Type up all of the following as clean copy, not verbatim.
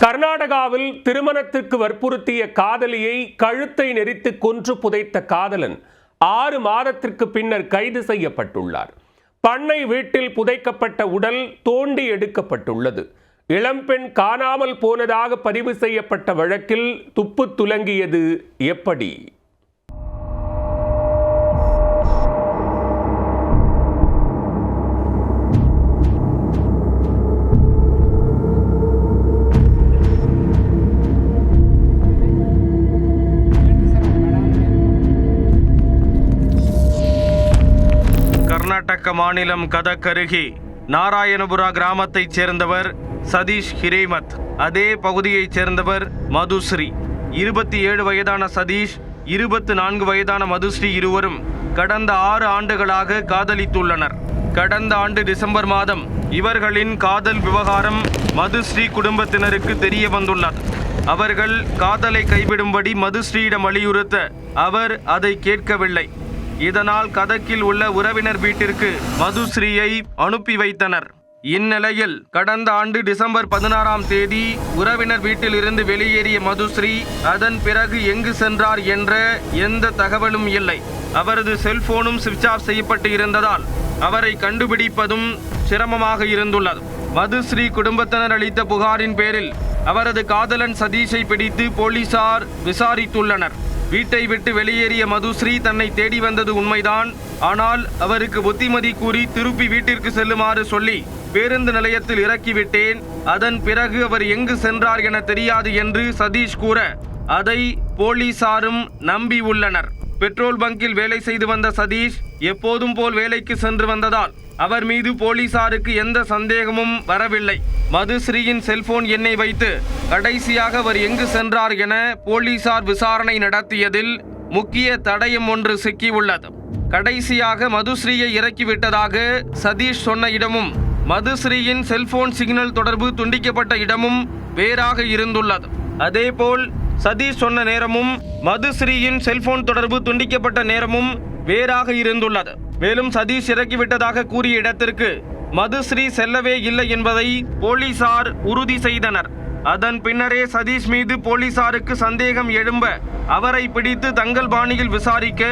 கர்நாடகாவில் திருமணத்திற்கு வற்புறுத்திய காதலியை கழுத்தை நெரித்து கொன்று புதைத்த காதலன் 6 மாதத்திற்கு பின்னர் கைது செய்யப்பட்டுள்ளார். பண்ணை வீட்டில் புதைக்கப்பட்ட உடல் தோண்டி எடுக்கப்பட்டுள்ளது. இளம்பெண் காணாமல் போனதாக பதிவு செய்யப்பட்ட வழக்கில் துப்பு துலங்கியது எப்படி? கர்நாடக மாநிலம் கதக் அருகே நாராயணபுரா கிராமத்தைச் சேர்ந்தவர் சதீஷ் ஹிரேமத். அதே பகுதியைச் சேர்ந்தவர் மதுஸ்ரீ. 27 வயதான சதீஷ், 24 வயதான மதுஸ்ரீ இருவரும் கடந்த 6 ஆண்டுகளாக காதலித்துள்ளனர். கடந்த ஆண்டு டிசம்பர் மாதம் இவர்களின் காதல் விவகாரம் மதுஸ்ரீ குடும்பத்தினருக்கு தெரிய வந்துள்ளது. அவர்கள் காதலை கைவிடும்படி மதுஸ்ரீயிடம் வலியுறுத்த அவர் அதை கேட்கவில்லை. இதனால் கதக்கில் உள்ள உறவினர் வீட்டிற்கு மதுஸ்ரீயை அனுப்பி வைத்தனர். இந்நிலையில் கடந்த ஆண்டு டிசம்பர் 16ஆம் தேதி உறவினர் வீட்டில் இருந்து வெளியேறிய மதுஸ்ரீ அதன் பிறகு எங்கு சென்றார் என்ற எந்த தகவலும் இல்லை. அவரது செல்போனும் சுவிட்ச் ஆஃப் செய்யப்பட்டு இருந்ததால் அவரை கண்டுபிடிப்பதும் சிரமமாக இருந்துள்ளது. மதுஸ்ரீ குடும்பத்தினர் அளித்த புகாரின் பேரில் அவரது காதலன் சதீஷை பிடித்து போலீசார் விசாரித்துள்ளனர். வீட்டை விட்டு வெளியேறிய மதுஸ்ரீ தன்னை தேடி வந்தது உண்மைதான். ஆனால் அவருக்கு புத்திமதி கூறி திருப்பி வீட்டிற்கு செல்லுமாறு சொல்லி பேருந்து நிலையத்தில் இறக்கிவிட்டேன். அதன் பிறகு அவர் எங்கு சென்றார் என தெரியாது என்று சதீஷ் கூற அதை போலீசாரும் நம்பி உள்ளனர். பெட்ரோல் பங்கில் வேலை செய்து வந்த சதீஷ் எப்போதும் போல் வேலைக்கு சென்று வந்ததால் அவர் மீது போலீசாருக்கு எந்த சந்தேகமும் வரவில்லை. மதுஸ்ரீயின் செல்போன் எண்ணை வைத்து கடைசியாக அவர் எங்கு சென்றார் என போலீசார் விசாரணை நடத்தியதில் முக்கிய தடயம் ஒன்று சிக்கியுள்ளது. கடைசியாக மதுஸ்ரீயை இறக்கிவிட்டதாக சதீஷ் சொன்ன இடமும் மதுஸ்ரீயின் செல்போன் சிக்னல் தொடர்பு துண்டிக்கப்பட்ட இடமும் வேறாக இருந்துள்ளது. அதேபோல் சதீஷ் சொன்ன நேரமும் மதுஸ்ரீயின் செல்போன் தொடர்பு துண்டிக்கப்பட்ட நேரமும் வேறாக இருந்துள்ளது. மேலும் சதீஷ் இறக்கிவிட்டதாக கூறிய இடத்திற்கு மதுஸ்ரீ செல்லவே இல்லை என்பதை போலீசார் உறுதி செய்தனர். அதன் பின்னரே சதீஷ் மீது போலீசாருக்கு சந்தேகம் எழும்ப அவரை பிடித்து தங்கள் பாணியில் விசாரிக்க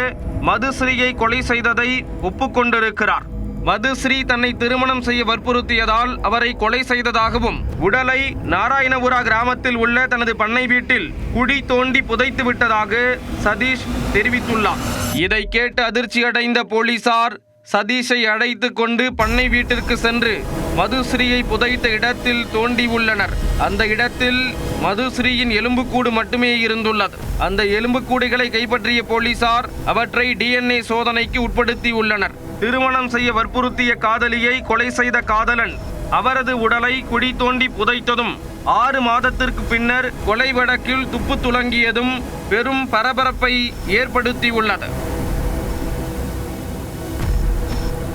மதுஸ்ரீயை கொலை செய்ததை ஒப்புக்கொண்டிருக்கிறார். மதுஸ்ரீ தன்னை திருமணம் செய்ய வற்புறுத்தியதால் அவரை கொலை செய்ததாகவும் உடலை நாராயணபுரா கிராமத்தில் உள்ள தனது பண்ணை வீட்டில் குழி தோண்டி புதைத்து விட்டதாக சதீஷ் தெரிவித்துள்ளார். இதை கேட்டு அதிர்ச்சியடைந்த போலீசார் சதீஷை அழைத்து கொண்டு பண்ணை வீட்டிற்கு சென்று மதுஸ்ரீயை புதைத்த இடத்தில் தோண்டி உள்ளனர். அந்த இடத்தில் மதுஸ்ரீயின் எலும்புக்கூடு மட்டுமே இருந்துள்ளது. அந்த எலும்புக்கூடுகளை கைப்பற்றிய போலீசார் அவற்றை DNA சோதனைக்கு உட்படுத்தி உள்ளனர். திருமணம் செய்ய வற்புறுத்திய காதலியை கொலை செய்த காதலன் அவரது உடலை குழி தோண்டி புதைத்ததும் 6 மாதத்திற்கு பின்னர் கொலை வழக்கில் துப்பு துலங்கியதும் பெரும் பரபரப்பை ஏற்படுத்தியுள்ளது.